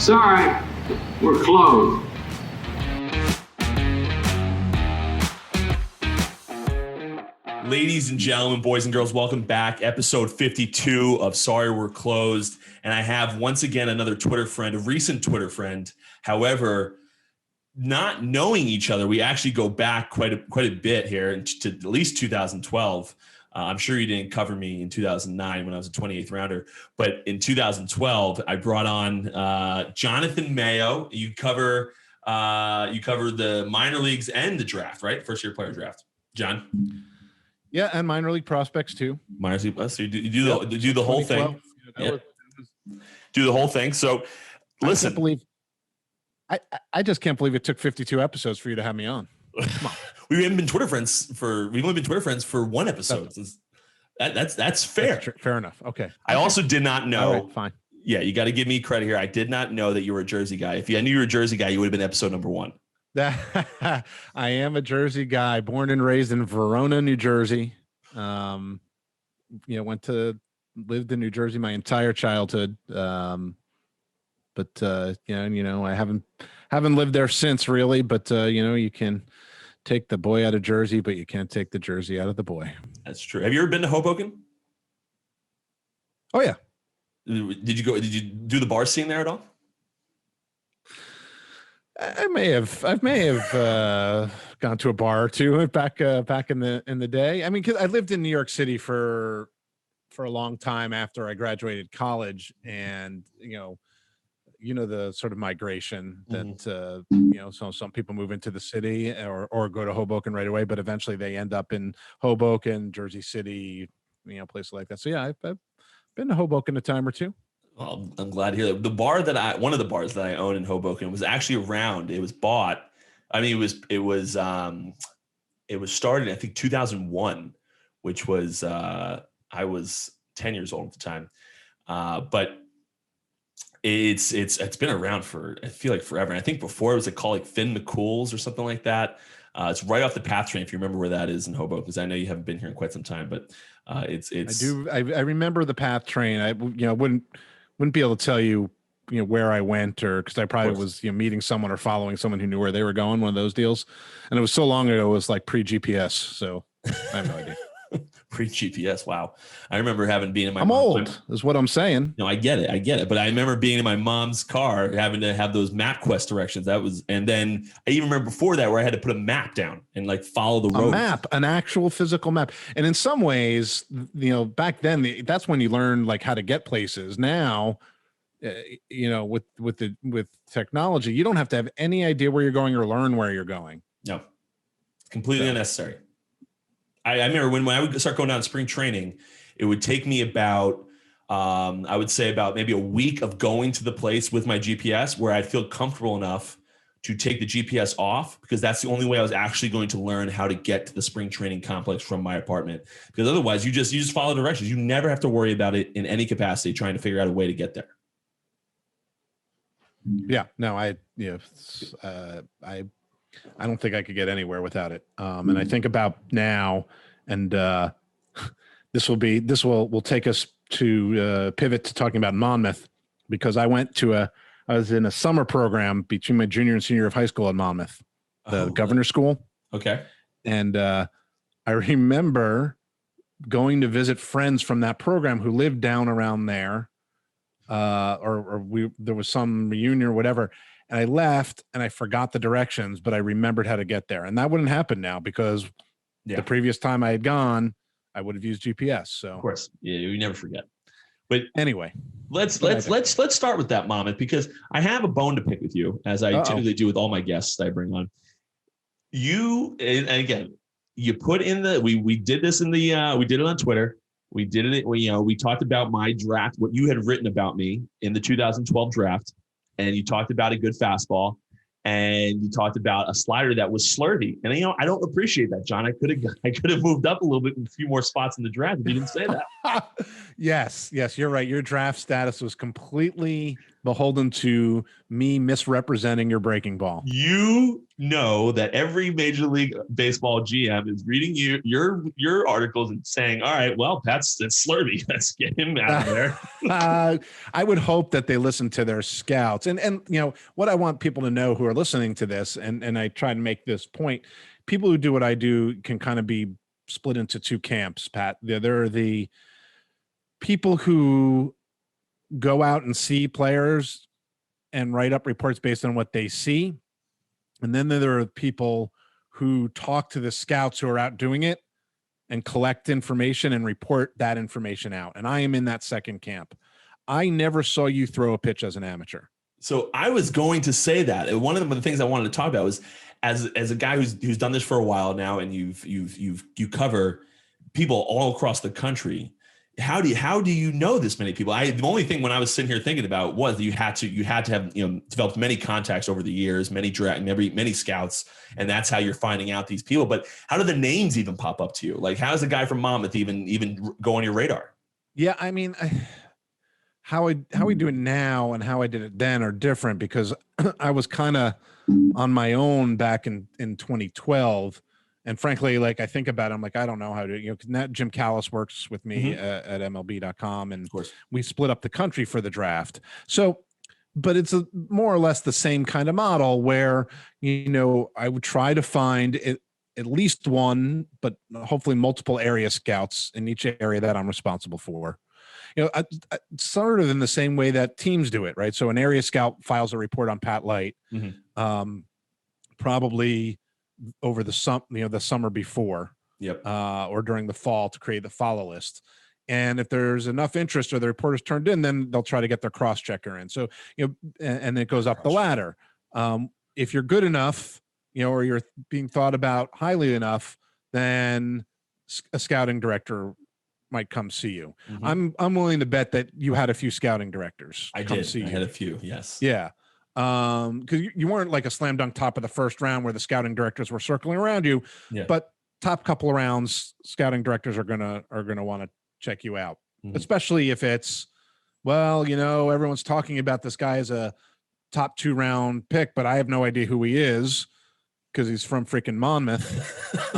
Sorry, we're closed. Ladies and gentlemen, boys and girls, welcome back. Episode 52 of Sorry We're Closed. And I have once again another Twitter friend, a recent Twitter friend. However, not knowing each other, we actually go back quite a bit here to at least 2012. I'm sure you didn't cover me in 2009 when I was a 28th rounder, but in 2012, I brought on Johnathan Mayo. You cover the minor leagues and the draft, right? First year player draft. John? Yeah, and minor league prospects too. Minor league, so you do the whole thing. Yeah. Do the whole thing. So listen, I just can't believe it took 52 episodes for you to have me on. Come on. We've only been Twitter friends for one episode. That's fair. Fair enough. Okay. I also did not know. All right, fine. Yeah, you got to give me credit here. I did not know that you were a Jersey guy. If I knew you were a Jersey guy, you would have been episode number 1. I am a Jersey guy, born and raised in Verona, New Jersey. Lived in New Jersey my entire childhood. I haven't lived there since really, but you can take the boy out of Jersey, but you can't take the Jersey out of the boy. That's true. Have you ever been to Hoboken? Oh yeah. Did you do the bar scene there at all? I may have gone to a bar or two back in the day. I mean, 'cause I lived in New York City for a long time after I graduated college, and the sort of migration that so some people move into the city or go to Hoboken right away, but eventually they end up in Hoboken, Jersey City, places like that. So yeah, I've been to Hoboken a time or two. Well, I'm glad to hear that. One of the bars that I own in Hoboken was actually around. It was bought. I mean, it was started, I think, 2001, which was I was 10 years old at the time. But it's been around for, I feel like, forever. And I think before it was called like Finn McCool's or something like that. It's right off the PATH train, if you remember where that is in Hoboken, because I know you haven't been here in quite some time, but it's. I do. I remember the PATH train. I wouldn't be able to tell you, where I went, or because I probably was, meeting someone or following someone who knew where they were going, one of those deals. And it was so long ago, it was like pre-GPS. So I have no idea. Pre-GPS. Wow. I remember being in my. I'm old is what I'm saying. No, I get it. But I remember being in my mom's car, having to have those MapQuest directions. And then I even remember before that where I had to put a map down and follow the road. A map, an actual physical map. And in some ways, back then, that's when you learned how to get places. Now, with technology, you don't have to have any idea where you're going or learn where you're going. No, completely unnecessary. I remember when I would start going down to spring training, it would take me about, I would say about maybe a week of going to the place with my GPS where I'd feel comfortable enough to take the GPS off, because that's the only way I was actually going to learn how to get to the spring training complex from my apartment. Because otherwise you just follow directions. You never have to worry about it in any capacity, trying to figure out a way to get there. Yeah, no, I don't think I could get anywhere without it. And I think about now, and this will take us to pivot to talking about Monmouth, because I was in a summer program between my junior and senior year of high school at Monmouth, the governor's school. Okay. And I remember going to visit friends from that program who lived down around there, there was some reunion or whatever. And I left and I forgot the directions, but I remembered how to get there. And that wouldn't happen now, because the previous time I had gone, I would have used GPS. So of course, yeah, you never forget. But anyway, let's start with that, Monmouth, because I have a bone to pick with you, as I typically do with all my guests that I bring on. And again, you put in we did this we did it on Twitter. We did it. We talked about my draft, what you had written about me in the 2012 draft. And you talked about a good fastball, and you talked about a slider that was slurvy. And I don't appreciate that, John. I could have moved up a little bit in a few more spots in the draft if you didn't say that. Yes, you're right. Your draft status was completely beholden to me misrepresenting your breaking ball. You know that every Major League Baseball GM is reading your articles and saying, all right, well, that's Slurvy. Let's get him out of there. I would hope that they listen to their scouts. And what I want people to know who are listening to this, and I try to make this point, people who do what I do can kind of be split into two camps, Pat. There are the people who go out and see players and write up reports based on what they see. And then there are people who talk to the scouts who are out doing it and collect information and report that information out. And I am in that second camp. I never saw you throw a pitch as an amateur. So I was going to say that. One of the things I wanted to talk about was as a guy who's done this for a while now, and you cover people all across the country. How do you know this many people? The only thing when I was sitting here thinking about was that you had to have developed many contacts over the years, many scouts, and that's how you're finding out these people. But how do the names even pop up to you? Like, how does a guy from Monmouth even go on your radar? Yeah, I mean, how we do it now and how I did it then are different, because I was kind of on my own back in 2012. And frankly, like, I think about it, I'm like, I don't know how to, now Jim Callis works with me at MLB.com, and of course we split up the country for the draft. So, but it's more or less the same kind of model where, I would try to find at least one, but hopefully multiple area scouts in each area that I'm responsible for. I sort of in the same way that teams do it, right? So an area scout files a report on Pat Light, probably over the summer before, or during the fall, to create the follow list. And if there's enough interest or the report is turned in, then they'll try to get their cross checker in. So, and it goes up the ladder. If you're good enough, or you're being thought about highly enough, then a scouting director might come see you. I'm willing to bet that you had a few scouting directors. I had a few. Yes. Yeah. Because you weren't like a slam dunk top of the first round where the scouting directors were circling around you, but top couple of rounds, scouting directors are gonna want to check you out, especially if it's, everyone's talking about this guy as a top 2 round pick, but I have no idea who he is because he's from freaking Monmouth,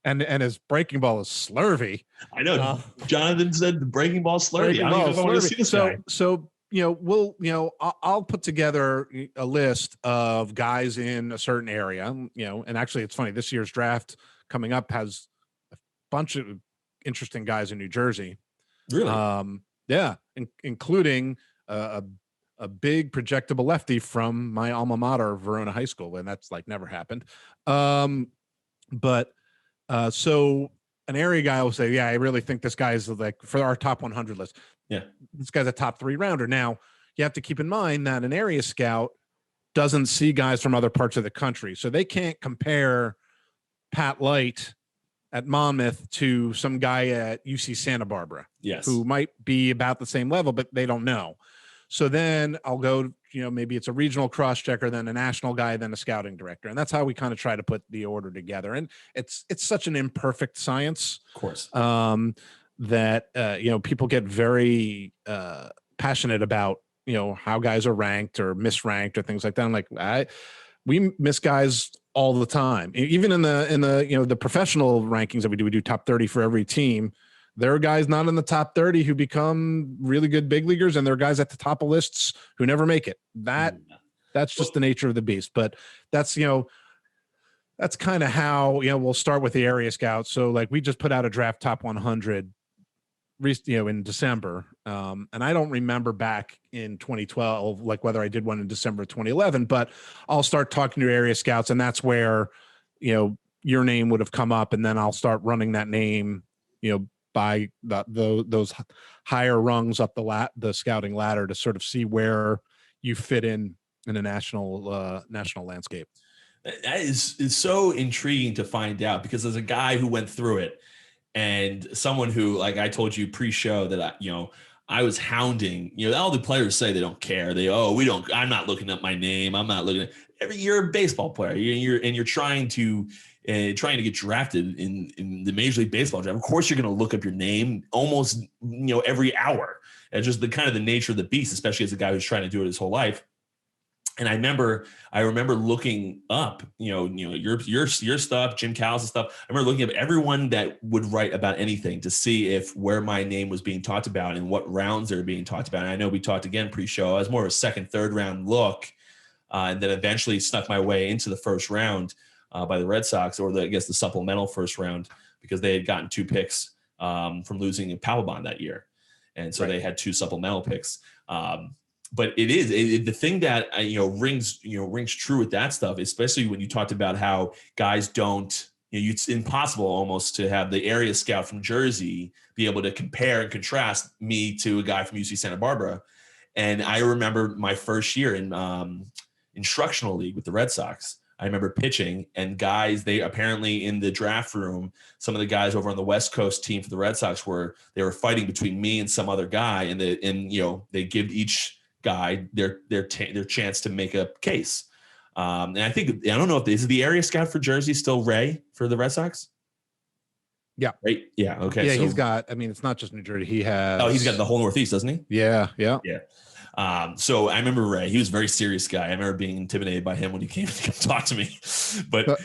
and his breaking ball is slurvy. I know. Johnathan said the breaking ball slurvy. I don't even know if I want to see this guy. So I'll put together a list of guys in a certain area, and actually it's funny, this year's draft coming up has a bunch of interesting guys in New Jersey. Really? Yeah. Including a big projectable lefty from my alma mater, Verona High School, and that's like never happened. So an area guy will say, yeah, I really think this guy is like for our top 100 list. Yeah, this guy's a top 3 rounder. Now, you have to keep in mind that an area scout doesn't see guys from other parts of the country. So they can't compare Pat Light at Monmouth to some guy at UC Santa Barbara, who might be about the same level, but they don't know. So then I'll go, maybe it's a regional cross checker, then a national guy, then a scouting director. And that's how we kind of try to put the order together. And it's such an imperfect science, of course, that, people get very passionate about, how guys are ranked or misranked or things like that. I'm like, we miss guys all the time. Even in the, the professional rankings that we do top 30 for every team. There are guys not in the top 30 who become really good big leaguers, and there are guys at the top of lists who never make it. That's just the nature of the beast. But that's, that's kind of how, we'll start with the area scouts. So like we just put out a draft top 100, in December. And I don't remember back in 2012, like whether I did one in December of 2011, but I'll start talking to area scouts, and that's where, your name would have come up, and then I'll start running that name, by those higher rungs up the scouting ladder to sort of see where you fit in a national landscape. That is so intriguing to find out, because as a guy who went through it, and someone who, like I told you pre-show, that I was hounding, all the players say they don't care. I'm not looking up my name. I'm not looking at you're a baseball player. You're trying to trying to get drafted in the Major League Baseball draft, of course you're going to look up your name almost every hour. It's just the kind of the nature of the beast, especially as a guy who's trying to do it his whole life. And I remember looking up, your stuff, Jim Callis' stuff. I remember looking up everyone that would write about anything to see if where my name was being talked about and what rounds they were being talked about. And I know we talked again pre-show. I was more of a second, third round look, and then eventually snuck my way into the first round by the Red Sox, or the supplemental first round, because they had gotten 2 picks from losing in Papelbon that year, and so they had 2 supplemental picks. But the thing that rings true with that stuff, especially when you talked about how guys don't, it's impossible almost to have the area scout from Jersey be able to compare and contrast me to a guy from UC Santa Barbara. And I remember my first year in instructional league with the Red Sox. I remember pitching, and guys, they apparently in the draft room, some of the guys over on the West Coast team for the Red Sox were fighting between me and some other guy, and they give each guy their chance to make a case. And I don't know if this is the area scout for Jersey still Ray for the Red Sox. Yeah. Right. Yeah. Okay. Yeah. So, he's got, it's not just New Jersey. He's got the whole Northeast, doesn't he? Yeah. Yeah. So I remember Ray, he was a very serious guy. I remember being intimidated by him when he came to come talk to me, but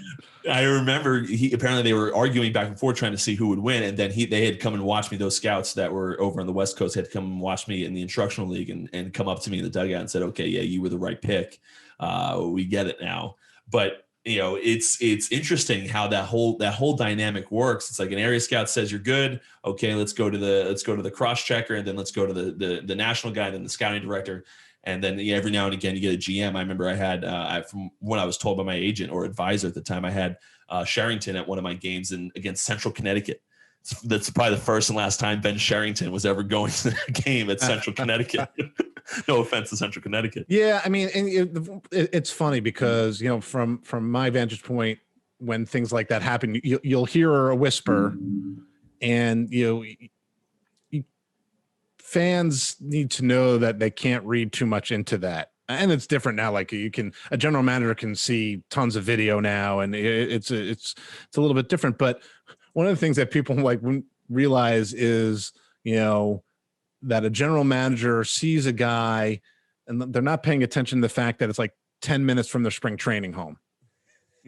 I remember apparently they were arguing back and forth trying to see who would win. And then they had come and watched me. Those scouts that were over on the West Coast had come and watched me in the instructional league and come up to me in the dugout and said, okay, yeah, you were the right pick. We get it now. But it's interesting how that whole dynamic works. It's like an area scout says you're good. Okay, let's go to the cross checker, and then let's go to the national guy, then the scouting director, and then every now and again you get a GM. I remember I had from when I was told by my agent or advisor at the time, I had Sherrington at one of my games against Central Connecticut. That's probably the first and last time Ben Sherrington was ever going to a game at Central Connecticut. No offense to Central Connecticut. Yeah, and it's funny because from my vantage point, when things like that happen, you'll hear a whisper, and fans need to know that they can't read too much into that. And it's different now. Like a general manager can see tons of video now, and it's a little bit different. But one of the things that people wouldn't realize is that a general manager sees a guy and they're not paying attention to the fact that it's like 10 minutes from their spring training home.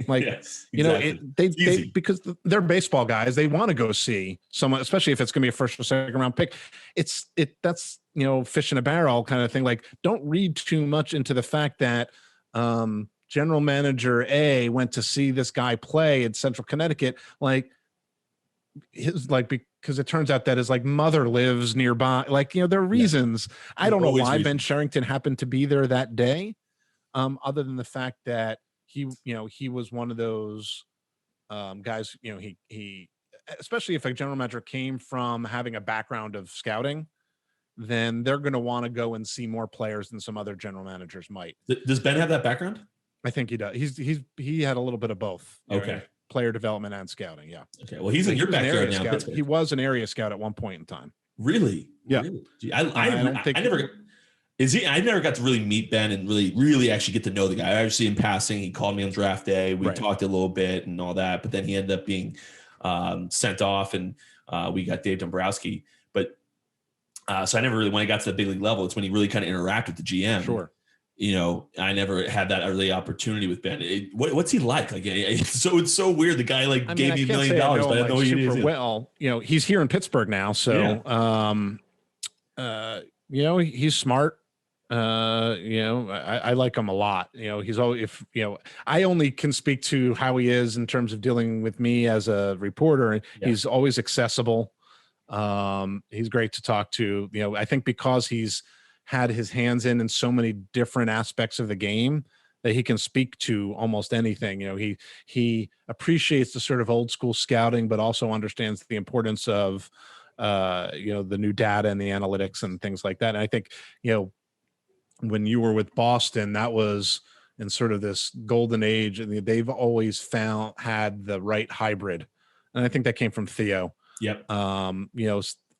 Like, yes, exactly. they because they're baseball guys, they want to go see someone, especially if it's going to be a first or second round pick. That's fish in a barrel kind of thing. Like, don't read too much into the fact that general manager A went to see this guy play in Central Connecticut. Because it turns out that his mother lives nearby. There are reasons. Yeah. I don't know why Ben Sherrington happened to be there that day, other than the fact that he was one of those guys. He especially if a general manager came from having a background of scouting, then they're going to want to go and see more players than some other general managers might. Does Ben have that background? I think he does. He had a little bit of both. Okay. Player development and scouting. Yeah. Okay. Well, he's in your backyard now. He was an area scout at one point in time. Really? Yeah. Really? I never got to really meet Ben and really actually get to know the guy. I actually in passing, he called me on draft day. We talked a little bit and all that, but then he ended up being sent off, and we got Dave Dombrowski. But so I never really, when I got to the big league level, it's when he really kind of interacted with the GM. Sure. I never had that early opportunity with Ben. What's he like? It's so weird. The guy gave me $1 million, but I didn't know he did. Well, he's here in Pittsburgh now, so he's smart. I like him a lot. He's always I only can speak to how he is in terms of dealing with me as a reporter. Yeah. He's always accessible. He's great to talk to. I think because he's had his hands in so many different aspects of the game that he can speak to almost anything. He appreciates the sort of old school scouting, but also understands the importance of, the new data and the analytics and things like that. And I think, when you were with Boston, that was in sort of this golden age, and they've always had the right hybrid. And I think that came from Theo. Yep.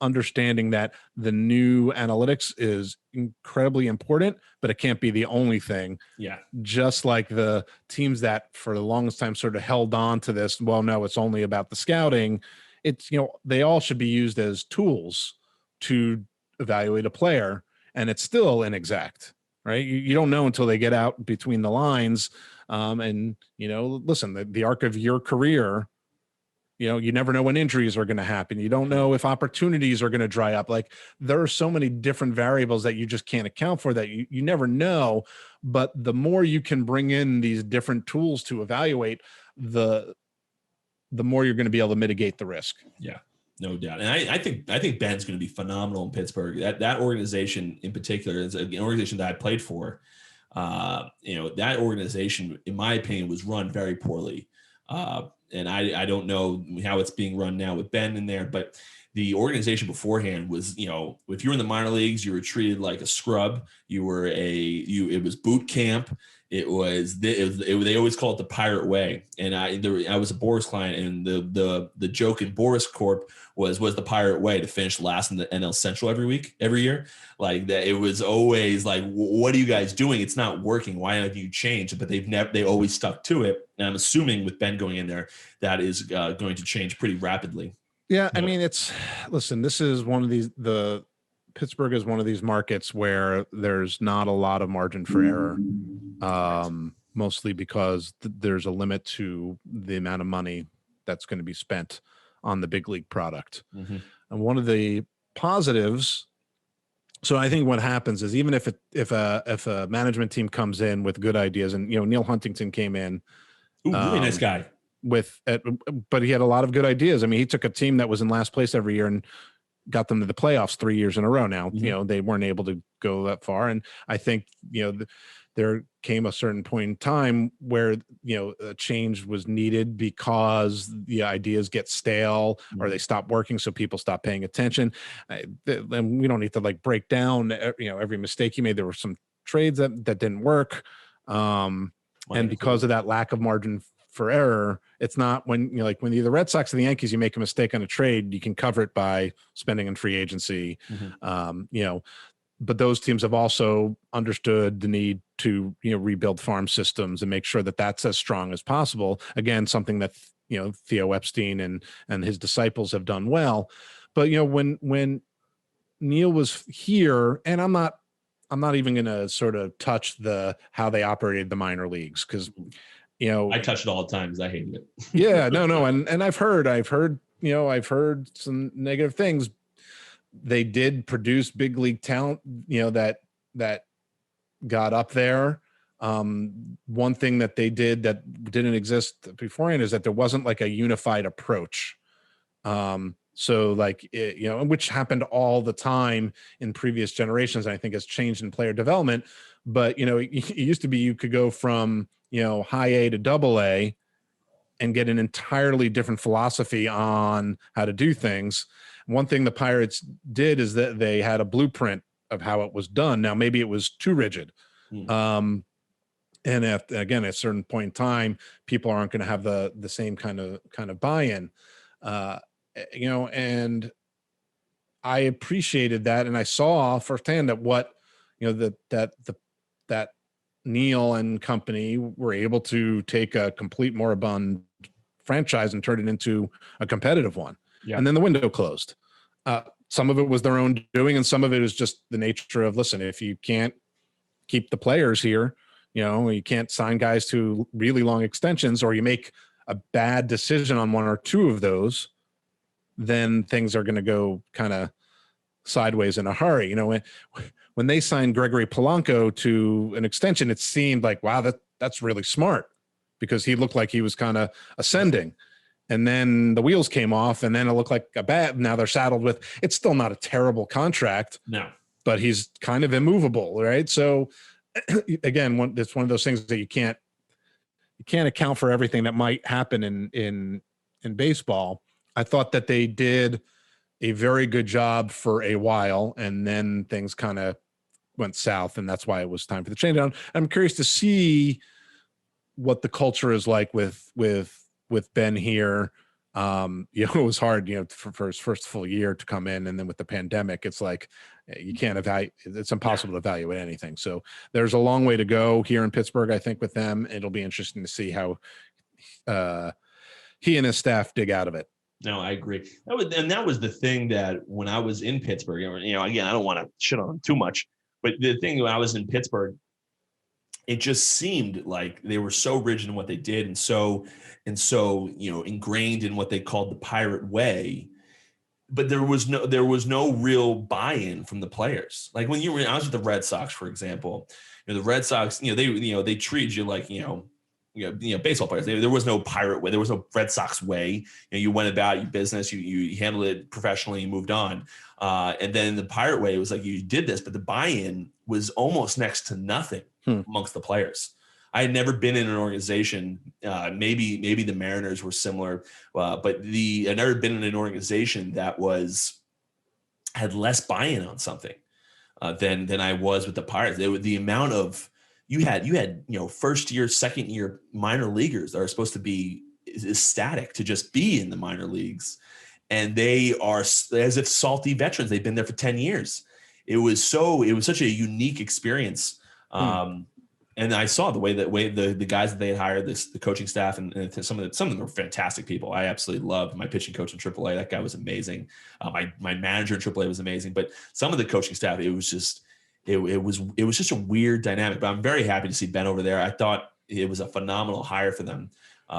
understanding that the new analytics is incredibly important, but it can't be the only thing. Yeah. Just like the teams that for the longest time sort of held on to this, well, no, it's only about the scouting. It's, they all should be used as tools to evaluate a player, and it's still inexact, right? You don't know until they get out between the lines. And, listen, the arc of your career, you never know when injuries are going to happen. You don't know if opportunities are going to dry up. Like, there are so many different variables that you just can't account for that you never know. But the more you can bring in these different tools to evaluate, the more you're going to be able to mitigate the risk. Yeah, no doubt. And I think Ben's going to be phenomenal in Pittsburgh. That organization in particular is an organization that I played for. That organization, in my opinion, was run very poorly. And I don't know how it's being run now with Ben in there, but the organization beforehand was, if you were in the minor leagues, you were treated like a scrub. It was boot camp. They always call it the Pirate Way. And I was a Boris client, and the joke in Boris Corp was the Pirate Way to finish last in the NL Central every year. Like that, it was always like, what are you guys doing? It's not working. Why have you changed? But they always stuck to it. And I'm assuming with Ben going in there, that is going to change pretty rapidly. Yeah, I mean, this is one of these, Pittsburgh is one of these markets where there's not a lot of margin for error, mostly because there's a limit to the amount of money that's going to be spent on the big league product. Mm-hmm. And one of the positives, so I think what happens is, even if a management team comes in with good ideas, and Neil Huntington came in, really nice guy, but he had a lot of good ideas. I mean, he took a team that was in last place every year and got them to the playoffs 3 years in a row. Now, mm-hmm. They weren't able to go that far. And I think, there came a certain point in time where, a change was needed because the ideas get stale, mm-hmm. or they stop working. So people stop paying attention. And we don't need to break down, every mistake he made. There were some trades that didn't work. And because of that lack of margin for error, it's not when when the Red Sox or the Yankees, you make a mistake on a trade, you can cover it by spending in free agency. Mm-hmm. But those teams have also understood the need to rebuild farm systems and make sure that that's as strong as possible. Again, something that Theo Epstein and his disciples have done well. But when Neil was here, and I'm not even going to sort of touch how they operated the minor leagues, because I touch it all the time because I hated it. Yeah, no. And I've heard some negative things. They did produce big league talent, that got up there. One thing that they did that didn't exist beforehand is that there wasn't a unified approach. So which happened all the time in previous generations, and I think has changed in player development. But, it used to be you could go from, high A to double A and get an entirely different philosophy on how to do things. One thing the Pirates did is that they had a blueprint of how it was done. Now, maybe it was too rigid. And again, at a certain point in time, people aren't going to have the same kind of buy-in, and I appreciated that. And I saw firsthand that that Neil and company were able to take a complete moribund franchise and turn it into a competitive one. Yeah. And then the window closed. Some of it was their own doing, and some of it is just the nature of, listen, if you can't keep the players here, you can't sign guys to really long extensions, or you make a bad decision on one or two of those, then things are going to go kind of sideways in a hurry. When they signed Gregory Polanco to an extension, it seemed like, wow, that's really smart, because he looked like he was kind of ascending. And then the wheels came off, and then it looked like a bad. Now they're saddled with, it's still not a terrible contract. No, but he's kind of immovable, right? So again, it's one of those things that you can't account for everything that might happen in baseball. I thought that they did a very good job for a while, and then things kind of went south, and that's why it was time for the change down. I'm curious to see what the culture is like with Ben here. It was hard, for his first full year to come in. And then with the pandemic, it's like, you can't evaluate, it's impossible to evaluate anything. So there's a long way to go here in Pittsburgh. I think with them, it'll be interesting to see how he and his staff dig out of it. No, I agree. That was the thing that when I was in Pittsburgh, again, I don't want to shit on them too much, but the thing when I was in Pittsburgh, it just seemed like they were so rigid in what they did and so ingrained in what they called the pirate way. But there was no real buy-in from the players. Like when I was with the Red Sox, for example, the Red Sox, they treated you like, baseball players. There was no pirate way. There was no Red Sox way. You went about your business. You handled it professionally. You moved on. And then the pirate way, it was like you did this, but the buy-in was almost next to nothing amongst the players. I had never been in an organization. Maybe the Mariners were similar, but I'd never been in an organization that had less buy-in on something than I was with the Pirates. The amount of you had first year, second year minor leaguers that are supposed to be ecstatic to just be in the minor leagues, and they are as if salty veterans. They've been there for 10 years. It was such a unique experience. And I saw the way the guys that they had hired, the coaching staff, and some of them were fantastic people. I absolutely loved my pitching coach in AAA. That guy was amazing. My manager in AAA was amazing. But some of the coaching staff, it was just a weird dynamic. But I'm very happy to see Ben over there. I thought it was a phenomenal hire for them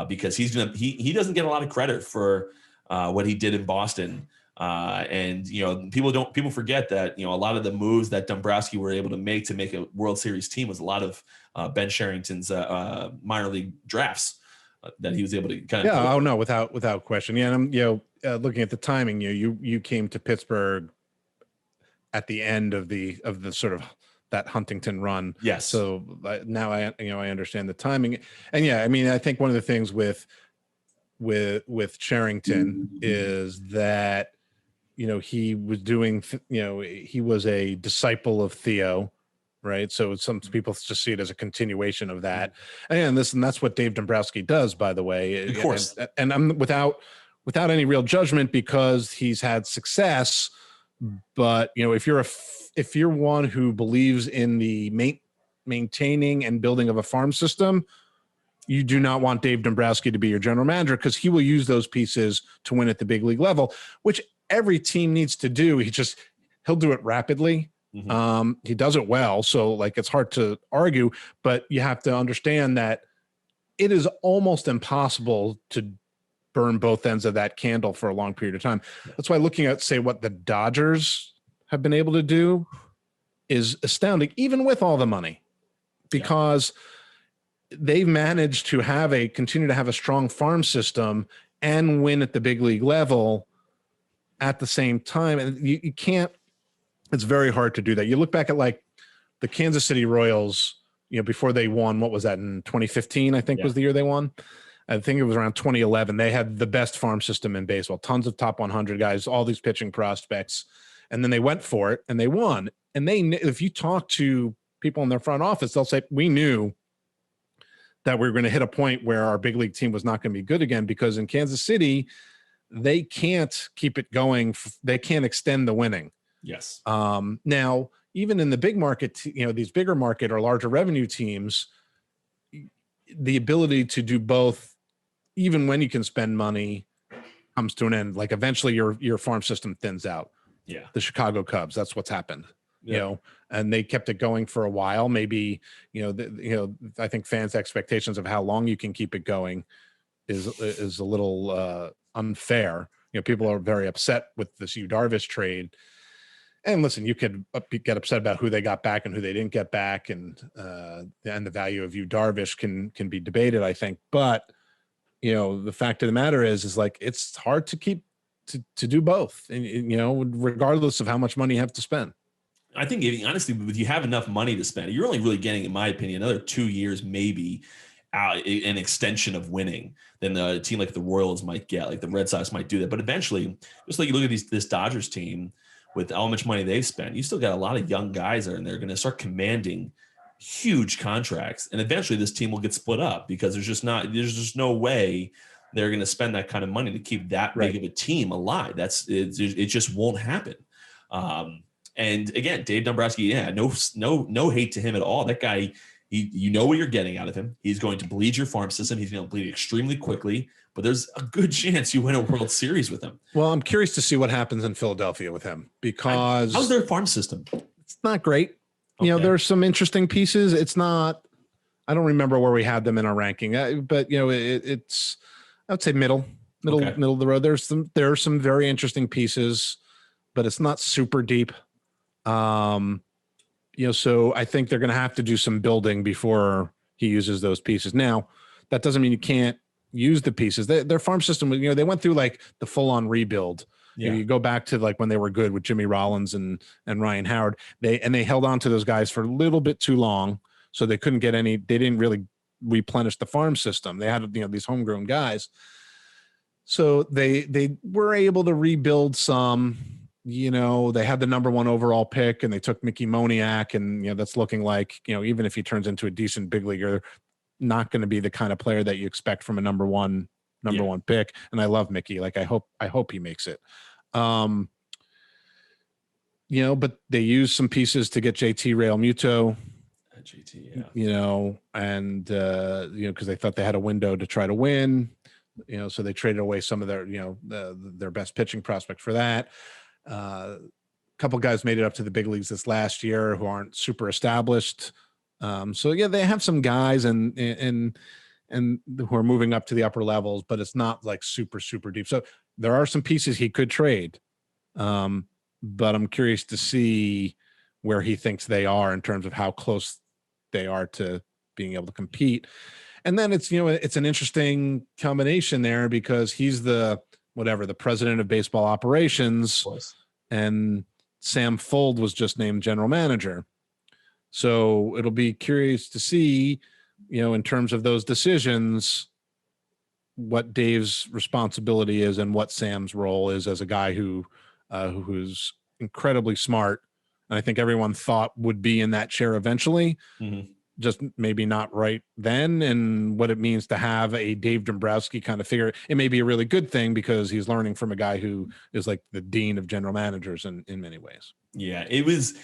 because he doesn't get a lot of credit for what he did in Boston. And people forget that a lot of the moves that Dombrowski were able to make a World Series team was a lot of Ben Sherrington's minor league drafts that he was able to kind of. Yeah, oh no, without question. Yeah, and I'm looking at the timing. You came to Pittsburgh at the end of the sort of that Huntington run. Yes. So now I understand the timing, and yeah, I mean I think one of the things with Sherrington is that. He was doing, he was a disciple of Theo, right? So some people just see it as a continuation of that. And that's what Dave Dombrowski does, by the way. Of course. And I'm without any real judgment because he's had success. But, if you're one who believes in the maintaining and building of a farm system, you do not want Dave Dombrowski to be your general manager because he will use those pieces to win at the big league level, which every team needs to do. He'll do it rapidly. Mm-hmm. He does it well. So it's hard to argue, but you have to understand that it is almost impossible to burn both ends of that candle for a long period of time. That's why looking at, say, what the Dodgers have been able to do is astounding, even with all the money, because they've managed to continue to have a strong farm system and win at the big league level at the same time. And you can't, it's very hard to do that. You look back at the Kansas City Royals, before they won, what was that in 2015, I think was the year they won. I think it was around 2011. They had the best farm system in baseball, tons of top 100 guys, all these pitching prospects. And then they went for it and they won. And if you talk to people in their front office, they'll say, we knew that we were going to hit a point where our big league team was not going to be good again, because in Kansas City, they can't keep it going. They can't extend the winning. Yes. Now, even in the big market, these bigger market or larger revenue teams, the ability to do both, even when you can spend money, comes to an end. Eventually your farm system thins out. Yeah. The Chicago Cubs, that's what's happened. And they kept it going for a while. Maybe, I think fans' expectations of how long you can keep it going is a little unfair. People are very upset with this Yu Darvish trade. And listen, you could get upset about who they got back and who they didn't get back, and the value of Yu Darvish can be debated, I think. But the fact of the matter is it's hard to keep to do both, and regardless of how much money you have to spend. I think honestly, if you have enough money to spend, you're only really getting, in my opinion, another 2 years, maybe an extension of winning than a team like the Royals might get. Like the Red Sox might do that. But eventually, just like you look at this Dodgers team with how much money they've spent, you still got a lot of young guys there, and they're going to start commanding huge contracts. And eventually this team will get split up because there's just no way they're going to spend that kind of money to keep that Right. big of a team alive. It just won't happen. And again, Dave Dombrowski, no hate to him at all. That guy, you know what you're getting out of him. He's going to bleed your farm system. He's going to bleed extremely quickly, but there's a good chance you win a World Series with him. Well, I'm curious to see what happens in Philadelphia with him, because how's their farm system? It's not great. You know, there's some interesting pieces. It's not, I don't remember where we had them in our ranking, but you know, it's, I would say middle of the road. There are some very interesting pieces, but it's not super deep. You know, so I think they're going to have to do some building before he uses those pieces. Now, that doesn't mean you can't use the pieces. Their farm system, you know, they went through like the full on rebuild. Yeah. You go back to like when they were good with Jimmy Rollins and Ryan Howard, they held on to those guys for a little bit too long. So they couldn't get they didn't really replenish the farm system. They had, you know, these homegrown guys. So they were able to rebuild some. You know, they had the #1 overall pick and they took Mickey Moniak, and, you know, that's looking like, you know, even if he turns into a decent big leaguer, not going to be the kind of player that you expect from a number one pick. And I love Mickey. Like, I hope he makes it. You know, but they used some pieces to get JT Realmuto, you know, and, you know, cause they thought they had a window to try to win, you know, so they traded away some of their, you know, their best pitching prospect for that. A couple guys made it up to the big leagues this last year who aren't super established. So yeah, they have some guys and who are moving up to the upper levels, but it's not like super deep. So there are some pieces he could trade. But I'm curious to see where he thinks they are in terms of how close they are to being able to compete. And then it's, you know, it's an interesting combination there because he's the president of baseball operations, and Sam Fuld was just named general manager. So it'll be curious to see, you know, in terms of those decisions, what Dave's responsibility is and what Sam's role is as a guy who's incredibly smart. And I think everyone thought would be in that chair eventually. Mm-hmm. Just maybe not right then, and what it means to have a Dave Dombrowski kind of figure. It may be a really good thing because he's learning from a guy who is like the dean of general managers in many ways. Yeah, it was.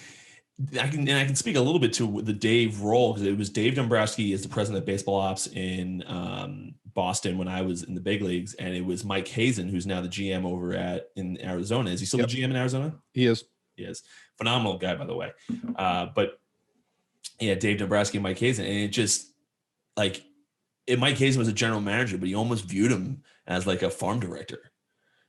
I can speak a little bit to the Dave role, because it was Dave Dombrowski as the president of baseball ops in Boston when I was in the big leagues, and it was Mike Hazen, who's now the GM over in Arizona. Is he still the GM in Arizona? He is. Phenomenal guy, by the way. But yeah, Dave Dombrowski and Mike Hazen. And it just like Mike Hazen was a general manager, but he almost viewed him as like a farm director,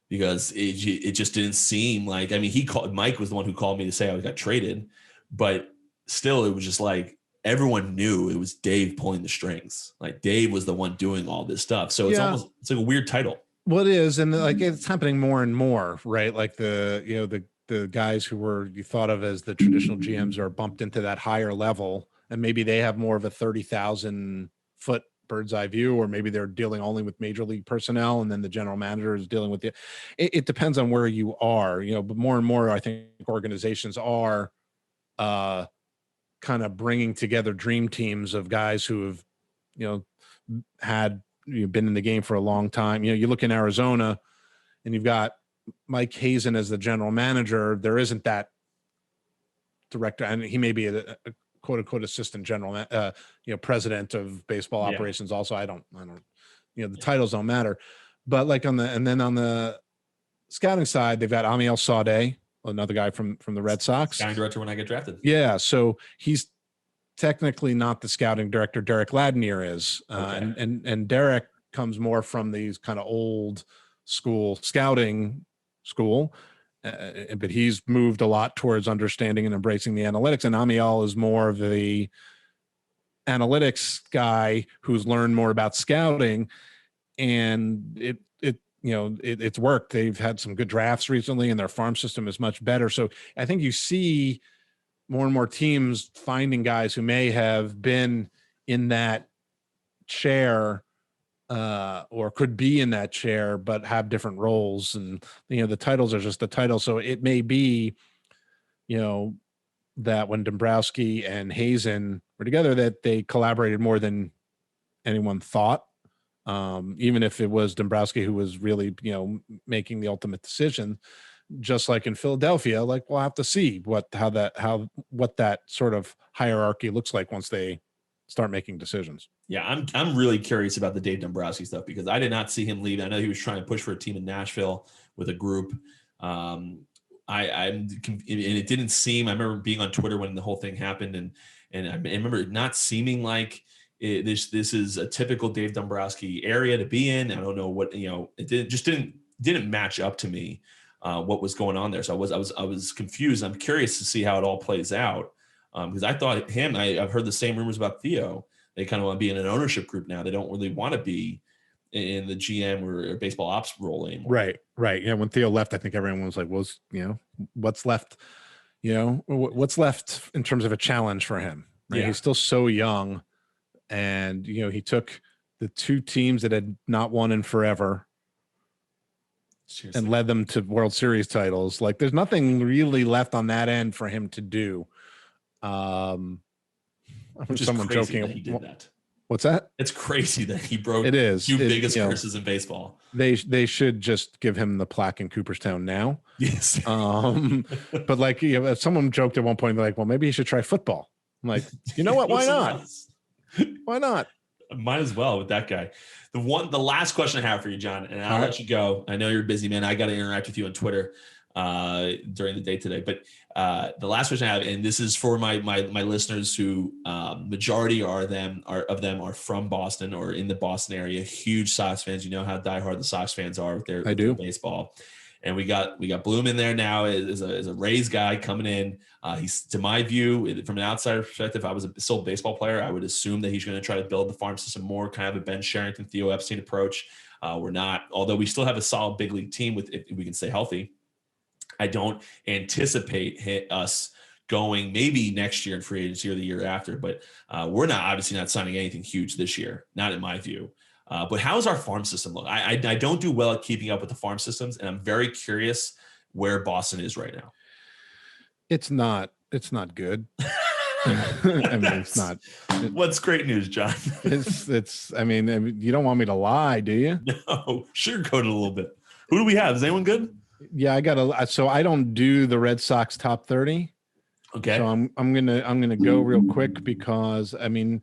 because it just didn't seem like, I mean, Mike was the one who called me to say I got traded, but still it was just like everyone knew it was Dave pulling the strings. Like Dave was the one doing all this stuff. So it's it's like a weird title. Well, it is. And like, it's happening more and more, right? Like the guys who you thought of as the traditional GMs are bumped into that higher level, and maybe they have more of a 30,000 foot bird's eye view, or maybe they're dealing only with major league personnel, and then the general manager is dealing with it depends on where you are, you know, but more and more, I think organizations are kind of bringing together dream teams of guys who have, you know, been in the game for a long time. You know, you look in Arizona and you've got Mike Hazen as the general manager. There isn't that director, and he may be a quote unquote assistant general, you know, president of baseball operations. Also, I don't, you know, the titles don't matter, but like on the scouting side, they've got Amiel Sade, another guy from the Red Sox, scouting director when I get drafted. Yeah. So he's technically not the scouting director. Derek Ladnier is, and Derek comes more from these kind of old school scouting school, but he's moved a lot towards understanding and embracing the analytics. And Amiel is more of the analytics guy who's learned more about scouting, and it's worked. They've had some good drafts recently, and their farm system is much better. So I think you see more and more teams finding guys who may have been in that chair or could be in that chair, but have different roles. And, you know, the titles are just the title. So it may be, you know, that when Dombrowski and Hazen were together, that they collaborated more than anyone thought. Even if it was Dombrowski who was really, making the ultimate decision, just like in Philadelphia, like we'll have to see what that sort of hierarchy looks like once they start making decisions. Yeah, I'm really curious about the Dave Dombrowski stuff because I did not see him leave. I know he was trying to push for a team in Nashville with a group. And it didn't seem. I remember being on Twitter when the whole thing happened, and I remember it not seeming like this is a typical Dave Dombrowski area to be in. I don't know what it didn't match up to me what was going on there. So I was confused. I'm curious to see how it all plays out because I thought I've heard the same rumors about Theo. They kind of want to be in an ownership group now. They don't really want to be in the GM or baseball ops role anymore. Right. Yeah. When Theo left, I think everyone was like, what's left? What's left in terms of a challenge for him? Right? Yeah. He's still so young, and he took the two teams that had not won in forever. Seriously. And led them to World Series titles. Like, there's nothing really left on that end for him to do. Which is someone joking that he did that. What's that? It's crazy that he broke two biggest curses in baseball. They should just give him the plaque in Cooperstown now. Yes. But like, someone joked at one point, like, well, maybe he should try football. I'm like, you know what? Why not? Why not? Might as well with that guy. The last question I have for you, John, and I'll let you go. I know you're a busy man. I got to interact with you on Twitter during the day today. But the last question I have, and this is for my listeners who majority of them are from Boston or in the Boston area, huge Sox fans. You know how diehard the Sox fans are with their baseball. And we got Bloom in there now as a Rays guy coming in. He's, to my view, from an outsider perspective, if I was a still baseball player, I would assume that he's going to try to build the farm system more, kind of a Ben Sherrington, Theo Epstein approach. We're not, although we still have a solid big league team if we can stay healthy. I don't anticipate us going maybe next year in free agency or the year after, but we're obviously not signing anything huge this year, not in my view. But how's our farm system look? I don't do well at keeping up with the farm systems, and I'm very curious where Boston is right now. It's not good. I mean, it's not. What's great news, John? I mean, you don't want me to lie, do you? No, sugarcoat it a little bit. Who do we have? Is anyone good? Yeah, so I don't do the Red Sox top 30. Okay. So I'm gonna go real quick because I mean,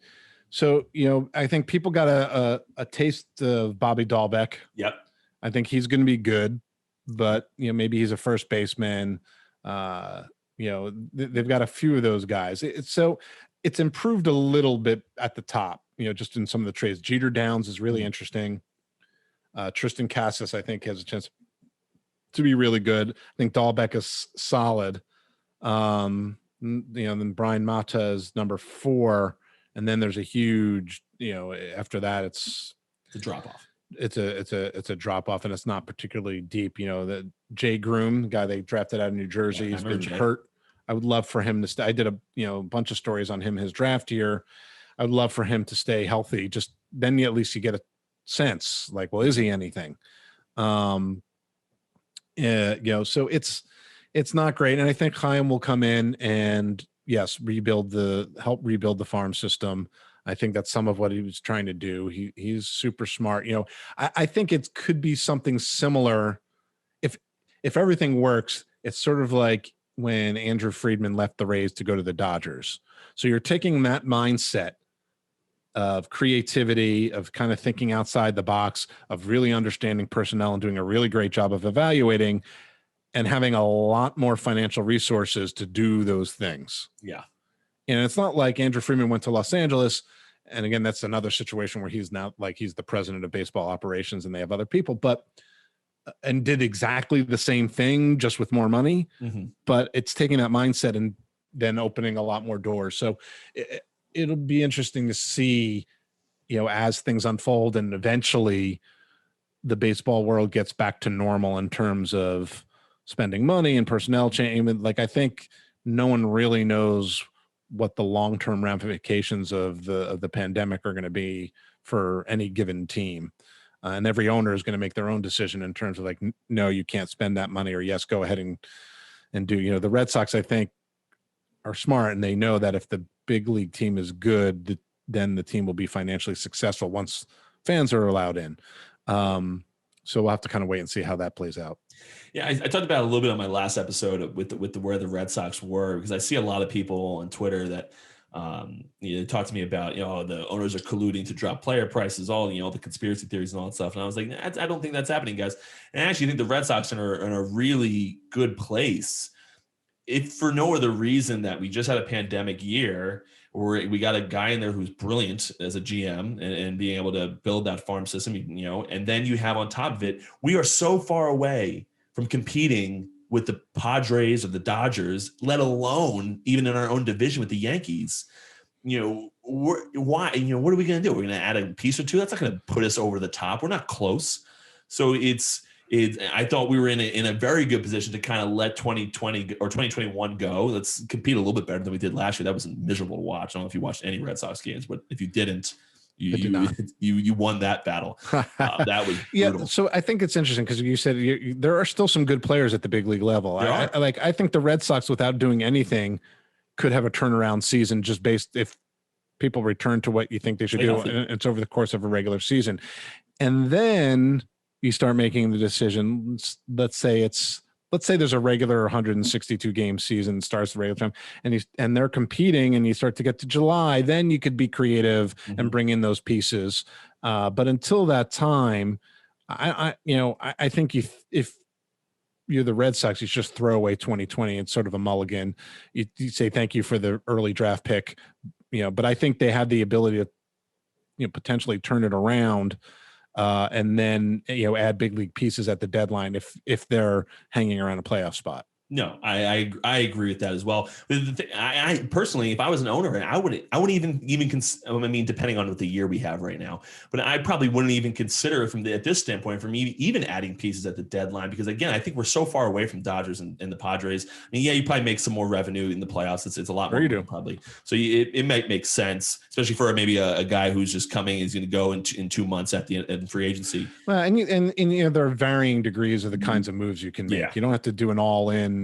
so I think people got a taste of Bobby Dahlbeck. Yep. I think he's gonna be good, but maybe he's a first baseman. They've got a few of those guys. It's improved a little bit at the top. Just in some of the trades. Jeter Downs is really interesting. Tristan Casas, I think, has a chance to be really good. I think Dahlbeck is solid. Then Brian Mata is number 4, and then there's a huge, after that it's a drop off. It's a drop off, and it's not particularly deep. The Jay Groom, the guy they drafted out of New Jersey, has been hurt. I would love for him to stay. I did a bunch of stories on him his draft year. I would love for him to stay healthy. Just then, at least you get a sense, like, well, is he anything? So it's not great. And I think Chaim will come in and yes, help rebuild the farm system. I think that's some of what he was trying to do. He's super smart. I think it could be something similar. If everything works, it's sort of like when Andrew Friedman left the Rays to go to the Dodgers. So you're taking that mindset of creativity, of kind of thinking outside the box, of really understanding personnel and doing a really great job of evaluating and having a lot more financial resources to do those things. Yeah. And it's not like Andrew Friedman went to Los Angeles. And again, that's another situation where he's now like, he's the president of baseball operations and they have other people, and did exactly the same thing, just with more money. Mm-hmm. But it's taking that mindset and then opening a lot more doors. So it'll be interesting to see, as things unfold and eventually the baseball world gets back to normal in terms of spending money and personnel change. Like, I think no one really knows what the long-term ramifications of the pandemic are going to be for any given team. And every owner is going to make their own decision in terms of like, no, you can't spend that money, or yes, go ahead and do, the Red Sox, I think, are smart, and they know that if the big league team is good, then the team will be financially successful once fans are allowed in. So we'll have to kind of wait and see how that plays out. Yeah, I talked about it a little bit on my last episode with the where the Red Sox were, because I see a lot of people on Twitter that talk to me about, the owners are colluding to drop player prices, all the conspiracy theories and all that stuff. And I was like, I don't think that's happening, guys. And I actually think the Red Sox are in a really good place, if for no other reason that we just had a pandemic year where we got a guy in there who's brilliant as a GM and being able to build that farm system, and then you have on top of it, we are so far away from competing with the Padres or the Dodgers, let alone even in our own division with the Yankees. Why? What are we going to do? We're going to add a piece or two. That's not going to put us over the top. We're not close. So I thought we were in a very good position to kind of let 2020 or 2021 go. Let's compete a little bit better than we did last year. That was miserable to watch. I don't know if you watched any Red Sox games, but if you didn't, you won that battle. That was brutal. Yeah. So I think it's interesting because you said there are still some good players at the big league level. I think the Red Sox, without doing anything, could have a turnaround season just based if people return to what you think they should do. And it's over the course of a regular season, and then you start making the decision. Let's say there's a regular 162 game season, starts the regular time, and they're competing, and you start to get to July, then you could be creative and bring in those pieces. But until that time, I think if you're the Red Sox, you just throw away 2020. It's sort of a mulligan. You say thank you for the early draft pick, but I think they have the ability to potentially turn it around. And then add big league pieces at the deadline if they're hanging around a playoff spot. No, I agree with that as well. I personally, if I was an owner, I wouldn't even depending on what the year we have right now, but I probably wouldn't even consider at this standpoint from even adding pieces at the deadline, because again, I think we're so far away from Dodgers and the Padres. You probably make some more revenue in the playoffs. It's a lot more probably. So it might make sense, especially for maybe a guy who's just coming, is going to go in 2 months at free agency. Well, and there are varying degrees of the kinds of moves you can make. Yeah. You don't have to do an all-in,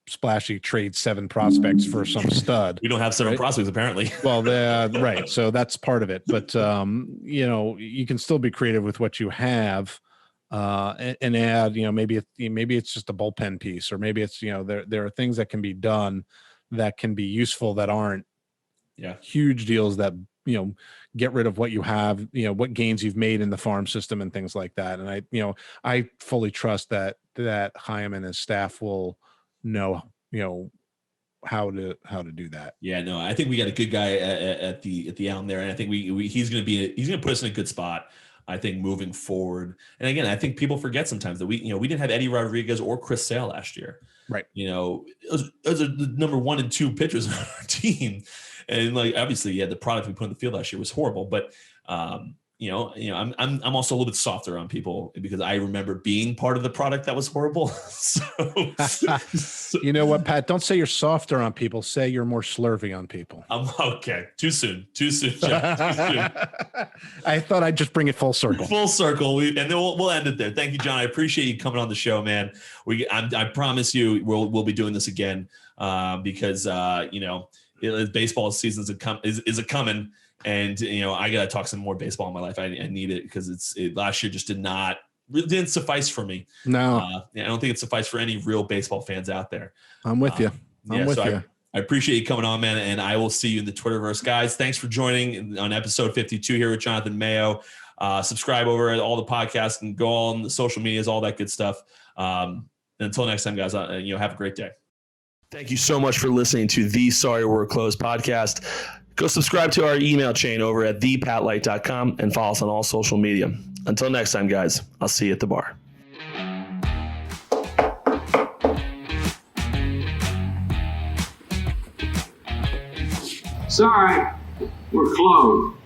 splashy trade 7 prospects for some stud. We don't have 7 prospects apparently. Well, right. So that's part of it, but you can still be creative with what you have, and add, maybe it's just a bullpen piece, or maybe it's, there are things that can be done that can be useful that aren't huge deals that, get rid of what you have, what gains you've made in the farm system and things like that. And I fully trust that Chaim and his staff will know, how to do that. Yeah, no, I think we got a good guy at the elm there. And I think he's going to put us in a good spot, I think, moving forward. And again, I think people forget sometimes that we didn't have Eddie Rodriguez or Chris Sale last year. Right. Those are the number 1 and 2 pitchers on our team. And obviously, the product we put in the field last year was horrible, but I'm also a little bit softer on people because I remember being part of the product that was horrible. So you know what, Pat? Don't say you're softer on people. Say you're more slurvy on people. Okay. Too soon, Jeff. Too soon. I thought I'd just bring it full circle. Full circle. And then we'll end it there. Thank you, John. I appreciate you coming on the show, man. I promise you we'll be doing this again because baseball season is a coming. And, I got to talk some more baseball in my life. I need it because last year just didn't suffice for me. No, I don't think it sufficed for any real baseball fans out there. I'm with you. I'm with you. I appreciate you coming on, man. And I will see you in the Twitterverse, guys. Thanks for joining on episode 52 here with Johnathan Mayo. Subscribe over at all the podcasts and go on the social medias, all that good stuff. Until next time, guys, have a great day. Thank you so much for listening to the Sorry We're Closed podcast. Go subscribe to our email chain over at thepatlight.com and follow us on all social media. Until next time, guys, I'll see you at the bar. Sorry, we're closed.